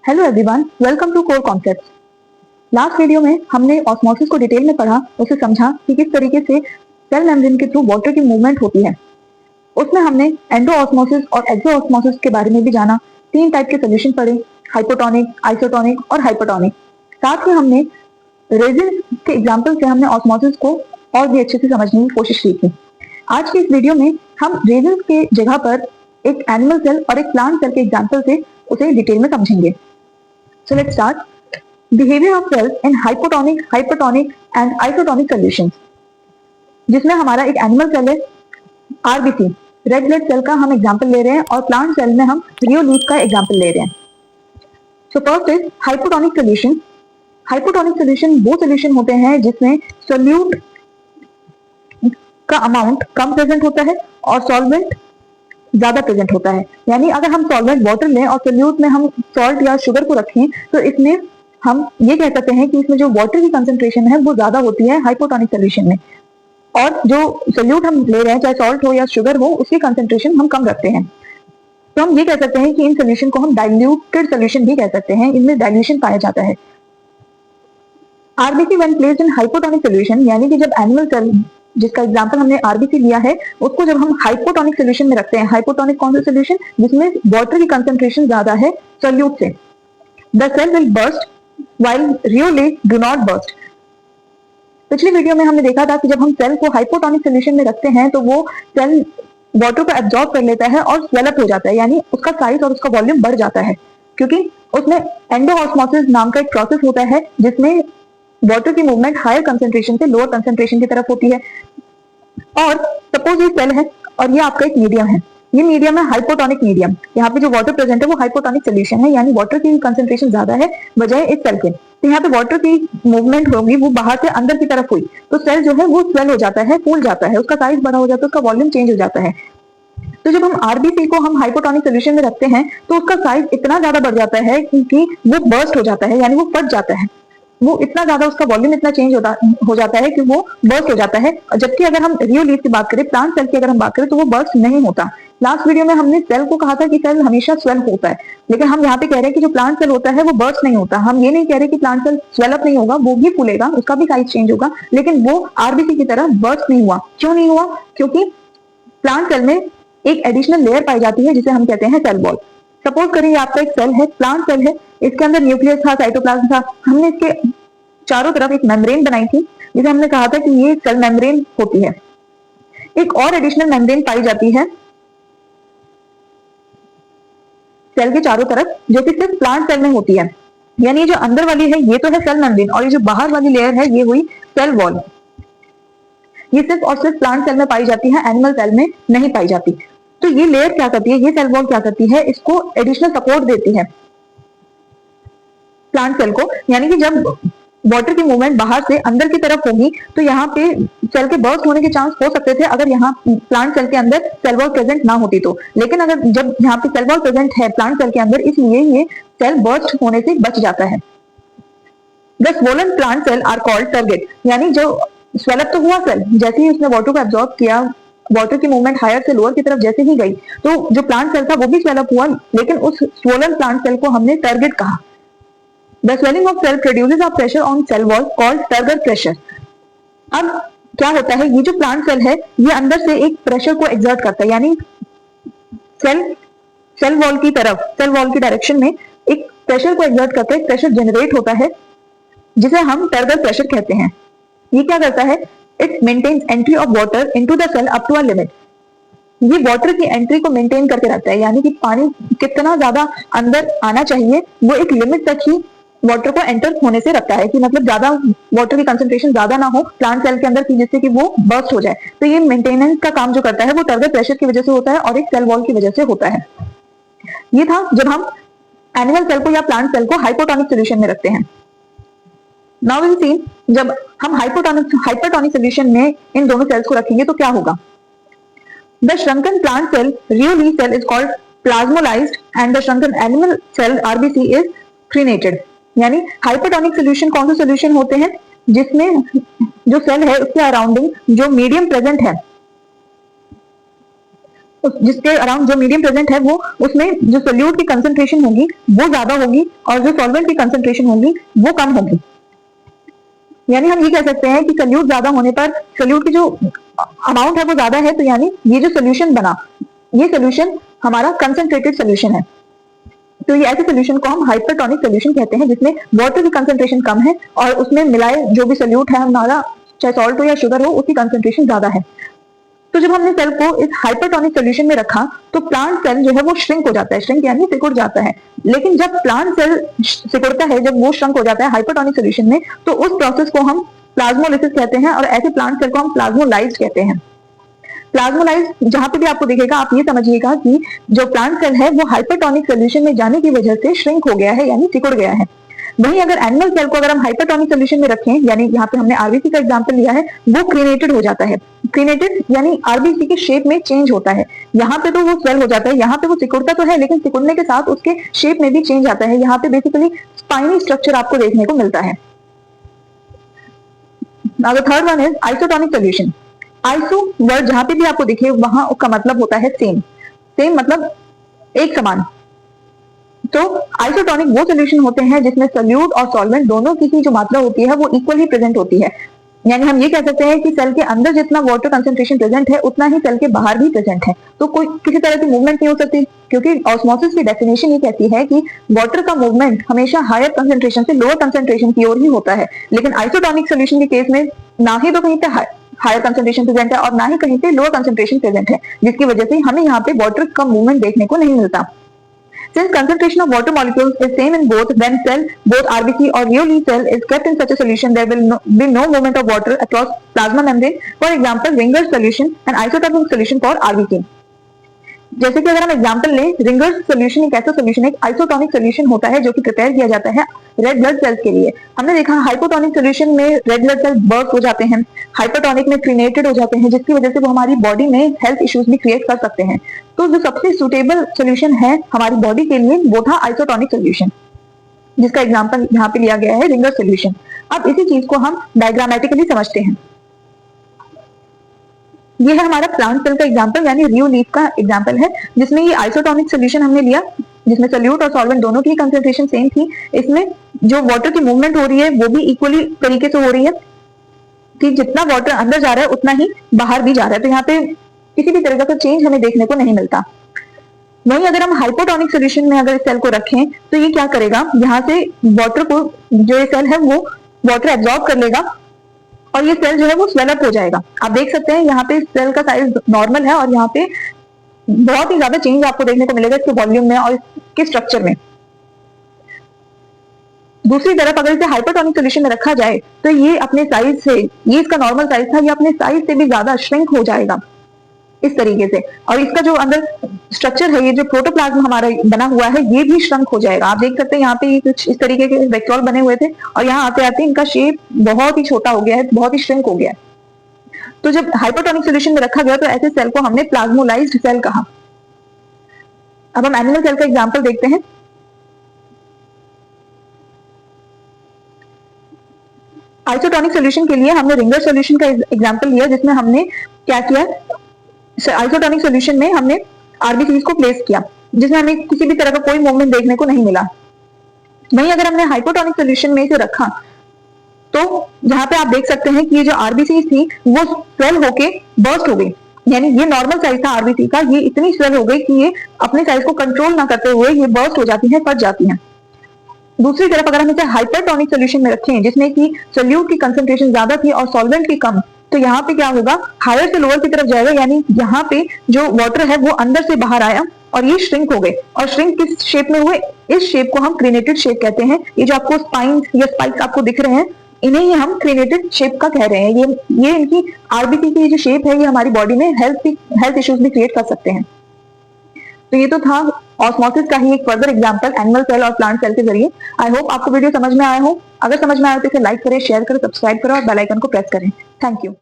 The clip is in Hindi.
Hello everyone, welcome to core concepts. Last video में हमने ऑस्मोसिस को डिटेल में पढ़ा, उसे समझा कि किस तरीके से सेल मेम्ब्रेन के थ्रू वाटर की मूवमेंट होती है। उसमें हमने एंडो ऑस्मोसिस और एक्सो ऑस्मोसिस के बारे में भी जाना। 3 टाइप के सोल्यूशन पढ़े, हाइपोटोनिक, आइसोटोनिक और हाइपरटोनिक। साथ ही हमने रेजिन के एग्जाम्पल से हमने ऑस्मोसिस को और भी अच्छे से समझने की कोशिश की थी। आज की इस वीडियो में हम रेजिन के जगह पर एक एनिमल सेल और एक प्लांट सेल के एग्जाम्पल से उसे डिटेल में समझेंगे। So let's start. Behavior of cells in hypotonic, hypertonic and isotonic solutions. जिसमें हमारा एक एनिमल सेल है RBC, रेड ब्लड सेल का हम एग्जांपल ले रहे हैं और प्लांट सेल में हम रियोलीफ का एग्जांपल ले रहे हैं। So first is hypotonic solution. Hypotonic solution वो सोल्यूशन होते हैं जिसमें सोल्यूट का अमाउंट कम प्रेजेंट होता है और सॉल्वेंट ज्यादा प्रेजेंट होता है। यानी अगर हम सॉल्वेंट वाटर लें और सोल्यूट में हम सॉल्ट या शुगर को रखें तो इसमें हम ये कह सकते हैं कि इसमें जो वाटर की कंसंट्रेशन है वो ज्यादा होती है हाइपोटोनिक सोल्यूशन में, और जो सोल्यूट हम ले रहे हैं चाहे सॉल्ट हो या शुगर हो उसकी कंसंट्रेशन हम कम रखते हैं। तो हम ये कह सकते हैं कि इन सोल्यूशन को हम डाइल्यूटेड सोल्यूशन भी कह सकते हैं, इनमें डाइल्यूशन पाया जाता है। RBC when placed in hypotonic solution, यानी कि जब एनिमल सेल जिसका एग्जांपल हमने आरबीसी लिया है उसको जब हम हाइपोटोनिक सोल्यूशन में रखते हैं, हाइपोटोनिक कौन सा सोल्यूशन जिसमें वाटर की कंसंट्रेशन ज्यादा है सोल्यूट से, the cell will burst while रियोलीफ डू नॉट बर्स्ट। पिछली वीडियो में हमने देखा था कि जब हम सेल को हाइपोटोनिक सोल्यूशन में रखते हैं तो वो सेल वाटर को एब्जॉर्ब कर लेता है और स्वेल अप हो जाता है, यानी उसका साइज और उसका वॉल्यूम बढ़ जाता है, क्योंकि उसमें एंडोऑस्मोसिस नाम का एक प्रोसेस होता है जिसमें वाटर की मूवमेंट हायर कंसंट्रेशन से लोअर कंसंट्रेशन की तरफ होती है। और सपोज ये सेल है और ये आपका एक मीडियम है, ये मीडियम है हाइपोटोनिक मीडियम। यहाँ पे जो वाटर प्रेजेंट है वो हाइपोटोनिक सोल्यूशन है, यानी वाटर की कंसंट्रेशन ज्यादा है बजाय इस सेल के। तो यहाँ पे वाटर की मूवमेंट होगी वो बाहर से अंदर की तरफ हुई तो सेल जो है वो स्वेल हो जाता है, फूल जाता है, उसका साइज बड़ा हो जाता है, उसका वॉल्यूम चेंज हो जाता है। तो जब हम आरबीसी को हम हाइपोटोनिक सोल्यूशन में रखते हैं तो उसका साइज इतना ज्यादा बढ़ जाता है कि वो बर्स्ट हो जाता है, यानी वो फट जाता है, वो इतना ज्यादा उसका वॉल्यूम इतना चेंज हो जाता है कि वो बर्स्ट हो जाता है। जबकि अगर हम रियोलीफ की बात करें, प्लांट सेल की अगर हम बात करें तो वो बर्स्ट नहीं होता। लास्ट वीडियो में हमने सेल को कहा था कि सेल हमेशा स्वेल होता है, लेकिन हम यहाँ पे कह रहे हैं कि जो प्लांट सेल होता है वो बर्स्ट नहीं होता। हम ये नहीं कह रहे कि प्लांट सेल स्वेल अप नहीं होगा, वो भी फूलेगा, उसका भी साइज चेंज होगा, लेकिन वो आरबीसी की तरह बर्स्ट नहीं हुआ। क्यों नहीं हुआ? क्योंकि प्लांट सेल में एक एडिशनल लेयर पाई जाती है जिसे हम कहते हैं सेल वॉल। सपोज करिए आपका एक सेल है, प्लांट सेल है, इसके अंदर न्यूक्लियस था, साइटोप्लाज्म था, हमने इसके चारों तरफ एक मेम्ब्रेन बनाई थी जिसे हमने कहा था कि ये सेल मेम्ब्रेन होती है। एक और एडिशनल मेम्ब्रेन पाई जाती है सेल के चारों तरफ जो कि सिर्फ प्लांट सेल में होती है, यानी जो अंदर वाली है ये तो है सेल मेम्ब्रेन और ये जो बाहर वाली लेयर है ये हुई सेल वॉल। ये सिर्फ और सिर्फ प्लांट सेल में पाई जाती है, एनिमल सेल में नहीं पाई जाती। तो ये लेयर क्या करती है, ये सेल वॉल क्या करती है, इसको एडिशनल सपोर्ट देती है प्लांट सेल को। यानी कि जब वाटर की मूवमेंट बाहर से अंदर की तरफ होगी तो यहाँ पे सेल के बर्स्ट होने के चांस हो सकते थे अगर यहाँ प्लांट सेल के अंदर सेल वॉल प्रेजेंट ना होती तो, लेकिन अगर जब यहाँ पे सेल वॉल प्रेजेंट है प्लांट सेल के अंदर, इसलिए ये सेल बर्स्ट होने से बच जाता है। The swollen plant cell are called turgid, यानी जो स्वेल अप तो हुआ सेल, जैसे ही उसने वाटर को एब्जॉर्ब किया, वाटर की मूवमेंट हायर से लोअर की तरफ जैसे ही गई तो जो प्लांट सेल था वो भी स्वेल अप हुआ, लेकिन उस स्वोलन प्लांट सेल को हमने टारगेट कहा। The swelling of cell produces a pressure on cell wall called turgor pressure. अब क्या होता है, ये जो प्लांट सेल है ये अंदर से एक प्रेशर को एक्सर्ट करता है, यानी सेल वॉल की तरफ, सेल वॉल की डायरेक्शन में एक प्रेशर को एक्सर्ट करता है, प्रेशर जनरेट होता है जिसे हम टर्गर प्रेशर कहते हैं। ये क्या करता है, it maintains entry of water into the cell up to a limit. ये वाटर की एंट्री को मेंटेन करके रखता है, यानी कि पानी कितना ज्यादा अंदर आना चाहिए वो एक लिमिट तक ही वाटर को एंटर होने से रखता है, कि मतलब ज्यादा वाटर की कंसंट्रेशन ज्यादा ना हो प्लांट सेल के अंदर की जिससे कि वो बर्स्ट हो जाए। तो ये मेंटेनेंस का काम जो करता है वो टर्गर प्रेशर की वजह से होता है और एक सेल वॉल की वजह से होता है। ये था जब हम एनिमल सेल को या प्लांट सेल को हाइपोटोनिक सोल्यूशन में रखते हैं। नाउ विल सी, जब हम हाइपरटोनिक सोल्यूशन में इन दोनों सेल्स को रखेंगे तो क्या होगा। The shrunken plant cell, Rioli cell, is called plasmolized and the shrunken animal cell RBC is crenated। यानी हाइपरटोनिक सोल्यूशन कौन से सोल्यूशन होते हैं जिसमें जो सेल है उसके अराउंडिंग जो मीडियम प्रेजेंट है जिसके अराउंड जो मीडियम प्रेजेंट है वो उसमें जो सोल्यूट की कंसंट्रेशन होगी वो ज्यादा होगी और जो सॉल्वेंट की कंसंट्रेशन होगी वो कम होगी। यानी हम ये कह सकते हैं कि सोल्यूट ज्यादा होने पर सोल्यूट की जो अमाउंट है वो ज्यादा है, तो यानी ये जो सोल्यूशन बना ये सोल्यूशन हमारा कंसंट्रेटेड सोल्यूशन है। तो ये ऐसे सोल्यूशन को हम हाइपरटोनिक सोल्यूशन कहते हैं जिसमें वाटर की कंसंट्रेशन कम है और उसमें मिलाए जो भी सोल्यूट है हमारा, चाहे सॉल्ट हो या शुगर हो, उसकी कंसंट्रेशन ज्यादा है। तो जब हमने सेल को इस हाइपरटोनिक सोल्यूशन में रखा तो प्लांट सेल जो है वो श्रिंक हो जाता है, श्रिंक यानी सिकुड़ जाता है। लेकिन जब प्लांट सेल सिकुड़ता है, जब वो श्रिंक हो जाता है हाइपरटोनिक सोल्यूशन में, तो उस प्रोसेस को हम प्लाज्मोलिसिस कहते हैं और ऐसे प्लांट सेल को हम प्लाज्मोलाइज्ड कहते हैं। प्लाज्मोलाइज्ड जहां पे भी आपको दिखेगा आप ये समझिएगा कि जो प्लांट सेल है वो हाइपरटोनिक सोल्यूशन में जाने की वजह से श्रिंक हो गया है यानी सिकुड़ गया है। वहीं अगर एनिमल सेल को अगर हम हाइपरटोनिक सोल्यूशन में रखें, यानी यहाँ पे हमने आरबीसी का एग्जांपल लिया है, वो क्रीनेटेड हो जाता है। क्रीनेटेड यानी आरबीसी के शेप में चेंज होता है। यहाँ पे तो वो स्वेल हो जाता है, यहाँ पे वो सिकुड़ता तो है लेकिन सिकुड़ने के साथ उसके शेप में भी चेंज आता है। यहाँ पे बेसिकली स्पाइनी स्ट्रक्चर आपको देखने को मिलता है। Now the third one is isotonic solution. Iso word जहां पे भी आपको दिखे वहां उसका मतलब होता है सेम। सेम मतलब एक समान। तो आइसोटोनिक वो सोल्यूशन होते हैं जिसमें सोल्यूट और सॉल्वेंट दोनों की जो मात्रा होती है वो इक्वली प्रेजेंट होती है। यानी हम ये कह सकते हैं कि सेल के अंदर जितना वाटर कंसंट्रेशन प्रेजेंट है उतना ही सेल के बाहर भी प्रेजेंट है। तो कोई किसी तरह की मूवमेंट नहीं हो सकती, क्योंकि ऑस्मोसिस की डेफिनेशन ये कहती है कि वाटर का मूवमेंट हमेशा हायर कंसंट्रेशन से लोअर कंसंट्रेशन की ओर ही होता है। लेकिन आइसोटोनिक सोल्यूशन के केस में ना ही तो कहीं पे हायर कंसंट्रेशन प्रेजेंट है और ना ही कहीं पे लोअर कंसंट्रेशन प्रेजेंट है, जिसकी वजह से हमें यहाँ पे वाटर का मूवमेंट देखने को नहीं मिलता। Since concentration of water molecules is same in both, when cell, both RBC or Rheoli cell is kept in such a solution, there will be no movement of water across plasma membrane. For example, Ringer's solution, an isotonic solution for RBC. जैसे कि अगर हम एग्जांपल लें, रिंगर्स सोल्यूशन एक ऐसा सोल्यूशन, एक आइसोटोनिक सोल्यूशन होता है जो कि प्रिपेयर किया जाता है रेड ब्लड सेल्स के लिए। हमने देखा हाइपोटोनिक सोल्यूशन में रेड ब्लड सेल्स बर्स्ट हो जाते हैं, हाइपरटोनिक में क्रीनेटेड हो जाते हैं, जिसकी वजह से वो हमारी बॉडी में हेल्थ इश्यूज भी क्रिएट कर सकते हैं। तो जो सबसे सुटेबल सोल्यूशन है हमारी बॉडी के लिए वो था आइसोटोनिक सोल्यूशन, जिसका एग्जाम्पल यहाँ पे लिया गया है रिंगर सोल्यूशन। अब इसी चीज को हम डायग्रामेटिकली समझते हैं। ये है हमारा प्लांट सेल का एग्जांपल यानी रियो लीफ का एग्जांपल है, जिसमें ये आइसोटोनिक सोल्यूशन हमने लिया जिसमें सोल्यूट और सॉल्वेंट दोनों की कंसंट्रेशन सेम थी। इसमें जो वाटर की मूवमेंट हो रही है वो भी इक्वली तरीके से हो रही है कि जितना वाटर अंदर जा रहा है उतना ही बाहर भी जा रहा है। तो यहाँ पे किसी भी तरह का चेंज हमें देखने को नहीं मिलता। वहीं अगर हम हाइपोटोनिक सोल्यूशन में अगर इस सेल को रखें तो ये क्या करेगा, यहाँ से वाटर को, जो ये सेल है वो वाटर एब्जॉर्ब कर लेगा और ये सेल जो है वो स्वेल अप हो जाएगा। आप देख सकते हैं यहाँ पे सेल का साइज नॉर्मल है और यहाँ पे बहुत ही ज्यादा चेंज आपको देखने को मिलेगा इसके वॉल्यूम में और इसके स्ट्रक्चर में। दूसरी तरफ अगर इसे हाइपरटोनिक सोल्यूशन में रखा जाए तो ये अपने साइज से, ये इसका नॉर्मल साइज था, ये अपने साइज से भी ज्यादा श्रिंक हो जाएगा इस तरीके से। और इसका जो अंदर स्ट्रक्चर है, ये जो प्रोटोप्लाज्म हमारा बना हुआ है, ये भी श्रंक हो जाएगा। आप देख सकते हैं यहाँ पे कुछ इस तरीके के वेक्टोर बने हुए थे और यहाँ आते आते इनका शेप बहुत ही छोटा हो गया है, बहुत ही श्रिंक हो गया है। तो जब हाइपरटोनिक सोल्यूशन में रखा गया तो ऐसे सेल को हमने प्लाज्मोलाइज्ड सेल कहा। अब हम एनिमल सेल का एग्जाम्पल देखते हैं। आइसोटोनिक सोल्यूशन के लिए हमने रिंगर सोल्यूशन का एग्जाम्पल लिया, जिसमें हमने क्या किया, आइसोटोनिक सोल्यूशन में हमने आरबीसी को प्लेस किया जिसमें हमें किसी भी तरह का कोई मूवमेंट देखने को नहीं मिला। वहीं अगर हमने हाइपोटोनिक सोल्यूशन में इसे रखा तो जहां पे आप देख सकते हैं कि ये जो आरबीसी थी वो स्वेल होके बर्स्ट हो गई। यानी ये नॉर्मल साइज था आरबीसी का, ये इतनी स्वेल हो गई कि ये अपने साइज को कंट्रोल ना करते हुए ये बर्स्ट हो जाती है, फट जाती है। दूसरी तरफ अगर हम इसे हाइपरटोनिक सोल्यूशन में रखें जिसमें कि सोल्यूट की कंसंट्रेशन ज्यादा थी और सॉल्वेंट की कम, तो यहाँ पे क्या होगा, हायर से लोअर की तरफ जाएगा। यानी यहाँ पे जो वाटर है वो अंदर से बाहर आया और ये श्रिंक हो गए। और श्रिंक किस शेप में हुए, इस शेप को हम क्रीनेटेड शेप कहते हैं। ये जो आपको स्पाइंस या स्पाइक्स आपको दिख रहे हैं, इन्हें ही हम क्रीनेटेड शेप का कह रहे हैं। ये इनकी आरबीसी की जो शेप है ये हमारी बॉडी में हेल्थ इश्यूज भी क्रिएट कर सकते हैं। तो ये तो था ऑस्मोसिस का ही एक फर्दर एग्जांपल एनिमल सेल और प्लांट सेल के जरिए। आई होप आपको वीडियो समझ में आया हो। अगर समझ में आया तो इसे लाइक करें, शेयर करें, सब्सक्राइब करें और बेल आइकन को प्रेस करें। Thank you.